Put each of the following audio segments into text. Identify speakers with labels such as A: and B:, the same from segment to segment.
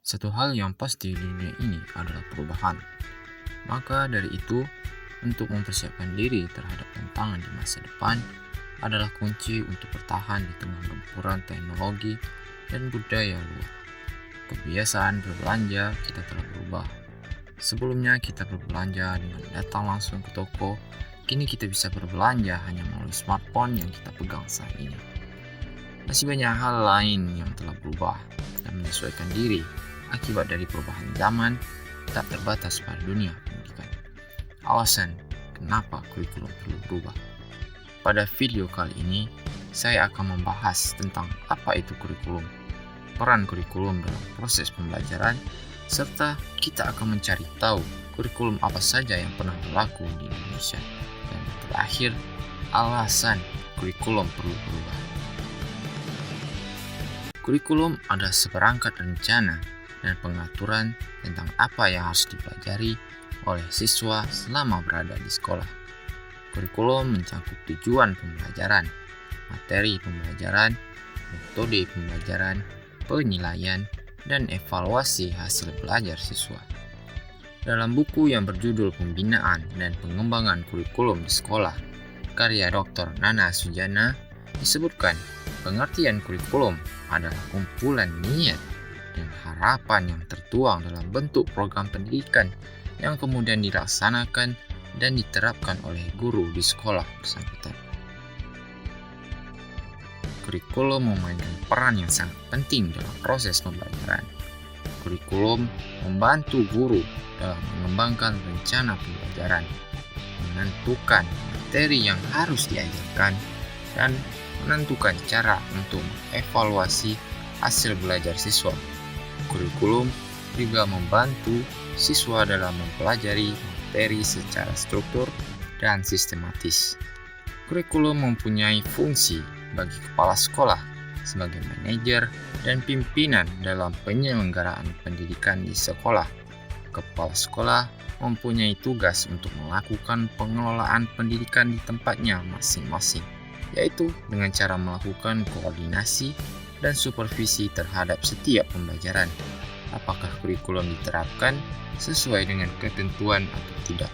A: Satu hal yang pasti di dunia ini adalah perubahan. Maka dari itu, untuk mempersiapkan diri terhadap tantangan di masa depan adalah kunci untuk bertahan di tengah gempuran teknologi dan budaya luar. Kebiasaan berbelanja kita telah berubah. Sebelumnya kita berbelanja dengan datang langsung ke toko, kini kita bisa berbelanja hanya melalui smartphone yang kita pegang saat ini. Masih banyak hal lain yang telah berubah dan menyesuaikan diri akibat dari perubahan zaman tak terbatas pada dunia pendidikan. Alasan kenapa kurikulum perlu berubah. Pada video kali ini, saya akan membahas tentang apa itu kurikulum, peran kurikulum dalam proses pembelajaran, serta kita akan mencari tahu kurikulum apa saja yang pernah berlaku di Indonesia. Dan terakhir, alasan kurikulum perlu berubah. Kurikulum adalah seperangkat rencana dan pengaturan tentang apa yang harus dipelajari oleh siswa selama berada di sekolah. Kurikulum mencakup tujuan pembelajaran, materi pembelajaran, metode pembelajaran, penilaian, dan evaluasi hasil belajar siswa. Dalam buku yang berjudul Pembinaan dan Pengembangan Kurikulum di Sekolah, karya Dr. Nana Sujana, disebutkan pengertian kurikulum adalah kumpulan niat dan harapan yang tertuang dalam bentuk program pendidikan yang kemudian dilaksanakan dan diterapkan oleh guru di sekolah bersangkutan. Kurikulum memainkan peran yang sangat penting dalam proses pembelajaran. Kurikulum membantu guru dalam mengembangkan rencana pembelajaran, menentukan materi yang harus diajarkan, dan menentukan cara untuk mengevaluasi hasil belajar siswa. Kurikulum juga membantu siswa dalam mempelajari materi secara struktur dan sistematis. Kurikulum mempunyai fungsi bagi kepala sekolah sebagai manajer dan pimpinan dalam penyelenggaraan pendidikan di sekolah. Kepala sekolah mempunyai tugas untuk melakukan pengelolaan pendidikan di tempatnya masing-masing, yaitu dengan cara melakukan koordinasi dan supervisi terhadap setiap pembelajaran. Apakah kurikulum diterapkan sesuai dengan ketentuan atau tidak?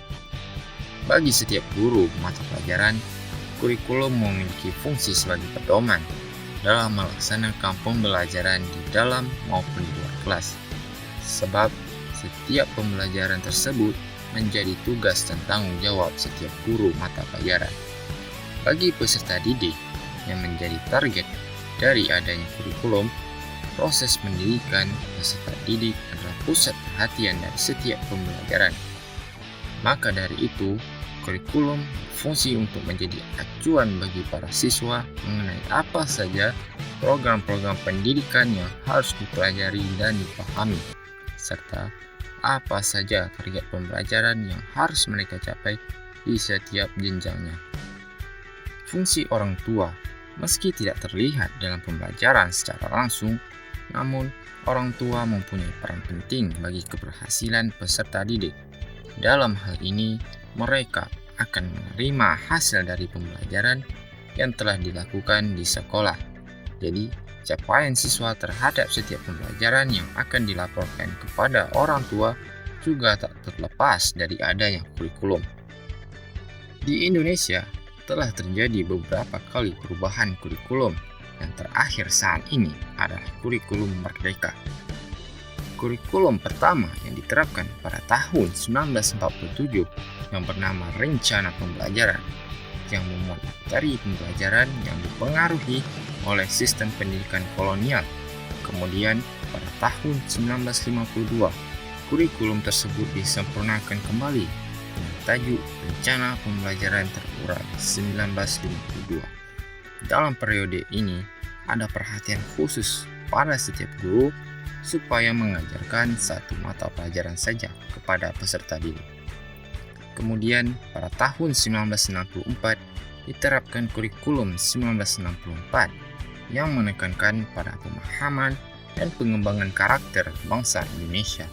A: Bagi setiap guru mata pelajaran, kurikulum memiliki fungsi sebagai pedoman dalam melaksanakan pembelajaran di dalam maupun di luar kelas. Sebab setiap pembelajaran tersebut menjadi tugas dan tanggung jawab setiap guru mata pelajaran. Bagi peserta didik yang menjadi target dari adanya kurikulum, proses pendidikan peserta didik adalah pusat perhatian dari setiap pembelajaran. Maka dari itu, kurikulum berfungsi untuk menjadi acuan bagi para siswa mengenai apa saja program-program pendidikan yang harus dipelajari dan dipahami, serta apa saja target pembelajaran yang harus mereka capai di setiap jenjangnya. Fungsi orang tua, meski tidak terlihat dalam pembelajaran secara langsung, namun orang tua mempunyai peran penting bagi keberhasilan peserta didik. Dalam hal ini, mereka akan menerima hasil dari pembelajaran yang telah dilakukan di sekolah. Jadi, capaian siswa terhadap setiap pembelajaran yang akan dilaporkan kepada orang tua juga tak terlepas dari adanya kurikulum. Di Indonesia, telah terjadi beberapa kali perubahan kurikulum. Yang terakhir saat ini adalah kurikulum Merdeka. Kurikulum pertama yang diterapkan pada tahun 1947 yang bernama Rencana Pembelajaran, yang memuat materi pembelajaran yang dipengaruhi oleh sistem pendidikan kolonial. Kemudian pada tahun 1952, kurikulum tersebut disempurnakan kembali dengan tajuk Rencana Pembelajaran Terurai 1952. Dalam periode ini, ada perhatian khusus pada setiap guru supaya mengajarkan satu mata pelajaran saja kepada peserta didik. Kemudian, pada tahun 1964, diterapkan kurikulum 1964 yang menekankan pada pemahaman dan pengembangan karakter bangsa Indonesia,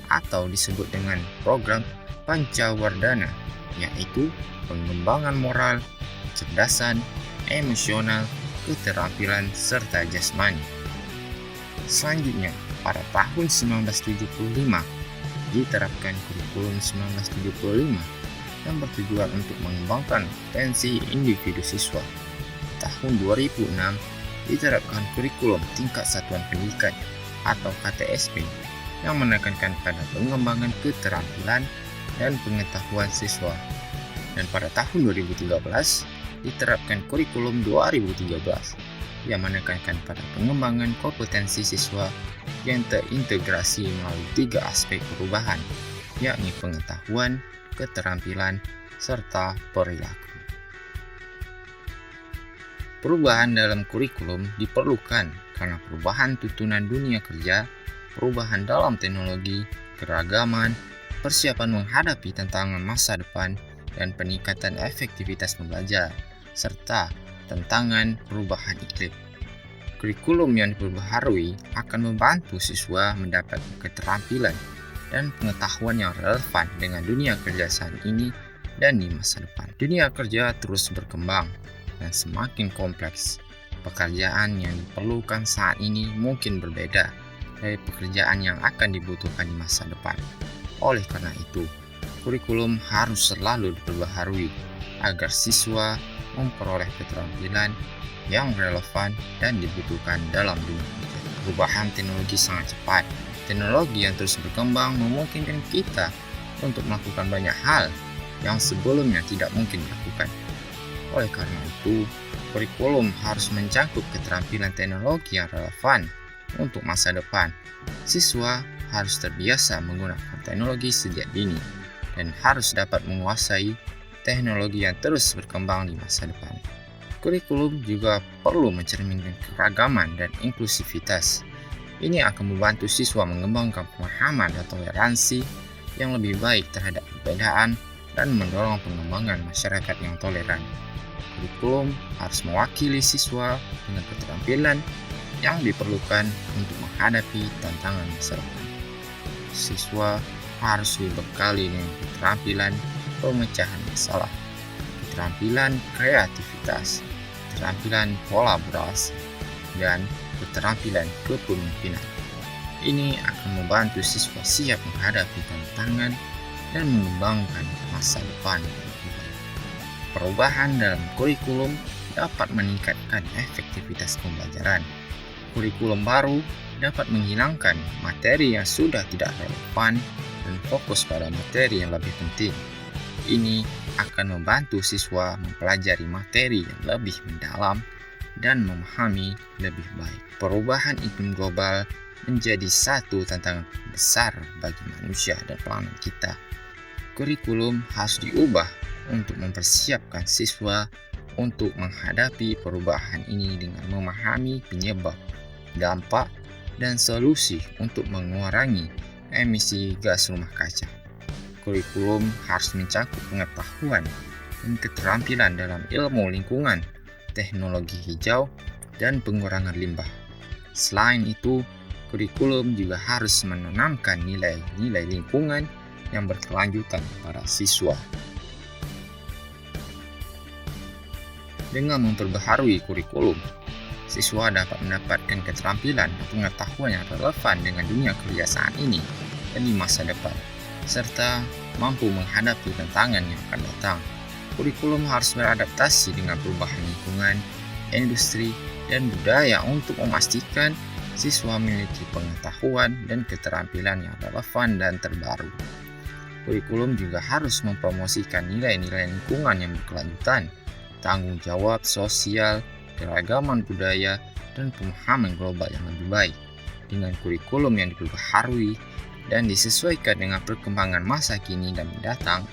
A: atau disebut dengan program Pancawardana, yaitu pengembangan moral, kecerdasan, emosional, keterampilan, serta jasmani. Selanjutnya, pada tahun 1975, diterapkan kurikulum 1975 yang bertujuan untuk mengembangkan potensi individu siswa. Tahun 2006, diterapkan kurikulum tingkat satuan pendidikan atau KTSP yang menekankan pada pengembangan keterampilan dan pengetahuan siswa. Dan pada tahun 2013, diterapkan kurikulum 2013 yang menekankan pada pengembangan kompetensi siswa yang terintegrasi melalui 3 aspek perubahan, yakni pengetahuan, keterampilan, serta perilaku. Perubahan dalam kurikulum diperlukan karena perubahan tuntunan dunia kerja, perubahan dalam teknologi, keragaman, persiapan menghadapi tantangan masa depan, dan peningkatan efektivitas pembelajar, serta tantangan perubahan iklim. Kurikulum yang diperbaharui akan membantu siswa mendapat keterampilan dan pengetahuan yang relevan dengan dunia kerja saat ini dan di masa depan. Dunia kerja terus berkembang dan semakin kompleks. Pekerjaan yang diperlukan saat ini mungkin berbeda dari pekerjaan yang akan dibutuhkan di masa depan. Oleh karena itu, kurikulum harus selalu diperbaharui agar siswa memperoleh keterampilan yang relevan dan dibutuhkan dalam dunia kerja. Perubahan teknologi sangat cepat. Teknologi yang terus berkembang memungkinkan kita untuk melakukan banyak hal yang sebelumnya tidak mungkin dilakukan. Oleh karena itu, kurikulum harus mencakup keterampilan teknologi yang relevan untuk masa depan. Siswa harus terbiasa menggunakan teknologi sejak dini dan harus dapat menguasai teknologi yang terus berkembang di masa depan. Kurikulum juga perlu mencerminkan keragaman dan inklusivitas. Ini akan membantu siswa mengembangkan pemahaman dan toleransi yang lebih baik terhadap perbedaan dan mendorong pengembangan masyarakat yang toleran. Kurikulum harus mewakili siswa dengan keterampilan yang diperlukan untuk menghadapi tantangan masa depan. Siswa harus dibekali dengan keterampilan pemecahan masalah, keterampilan kreativitas, keterampilan kolaborasi, dan keterampilan kepemimpinan. Ini akan membantu siswa siap menghadapi tantangan dan mengembangkan masa depan. Perubahan dalam kurikulum dapat meningkatkan efektivitas pembelajaran. Kurikulum baru dapat menghilangkan materi yang sudah tidak relevan dan fokus pada materi yang lebih penting. Ini akan membantu siswa mempelajari materi yang lebih mendalam dan memahami lebih baik. Perubahan iklim global menjadi satu tantangan besar bagi manusia dan planet kita. Kurikulum harus diubah untuk mempersiapkan siswa untuk menghadapi perubahan ini dengan memahami penyebab, dampak, dan solusi untuk mengurangi emisi gas rumah kaca. Kurikulum harus mencakup pengetahuan dan keterampilan dalam ilmu lingkungan, teknologi hijau, dan pengurangan limbah. Selain itu, kurikulum juga harus menanamkan nilai-nilai lingkungan yang berkelanjutan pada siswa. Dengan memperbaharui kurikulum, siswa dapat mendapatkan keterampilan dan pengetahuan yang relevan dengan dunia kerja saat ini dan di masa depan, serta mampu menghadapi tantangan yang akan datang. Kurikulum harus beradaptasi dengan perubahan lingkungan, industri, dan budaya untuk memastikan siswa memiliki pengetahuan dan keterampilan yang relevan dan terbaru. Kurikulum juga harus mempromosikan nilai-nilai lingkungan yang berkelanjutan, tanggung jawab sosial, keragaman budaya, dan pemahaman global yang lebih baik. Dengan kurikulum yang diperbaharui dan disesuaikan dengan perkembangan masa kini dan mendatang,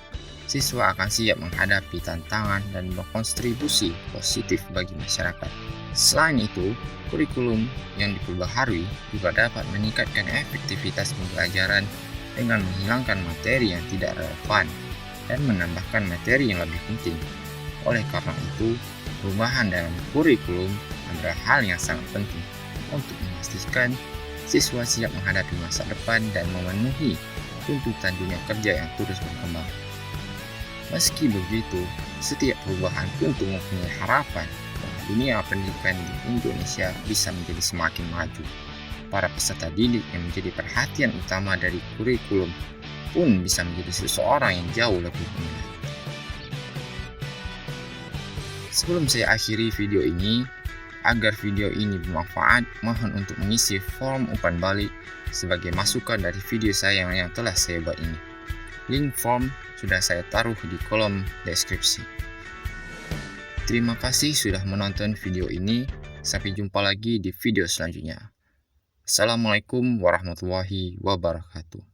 A: siswa akan siap menghadapi tantangan dan berkontribusi positif bagi masyarakat. Selain itu, kurikulum yang diperbaharui juga dapat meningkatkan efektivitas pembelajaran dengan menghilangkan materi yang tidak relevan dan menambahkan materi yang lebih penting. Oleh karena itu, perubahan dalam kurikulum adalah hal yang sangat penting untuk memastikan siswa siap menghadapi masa depan dan memenuhi tuntutan dunia kerja yang terus berkembang. Meski begitu, setiap perubahan tentu mempunyai harapan bahwa dunia pendidikan di Indonesia bisa menjadi semakin maju. para peserta didik yang menjadi perhatian utama dari kurikulum pun bisa menjadi seseorang yang jauh lebih mulia. Sebelum saya akhiri video ini, agar video ini bermanfaat, mohon untuk mengisi form umpan balik sebagai masukan dari video saya yang telah saya buat ini. Link form sudah saya taruh di kolom deskripsi. Terima kasih sudah menonton video ini. Sampai jumpa lagi di video selanjutnya. Assalamualaikum warahmatullahi wabarakatuh.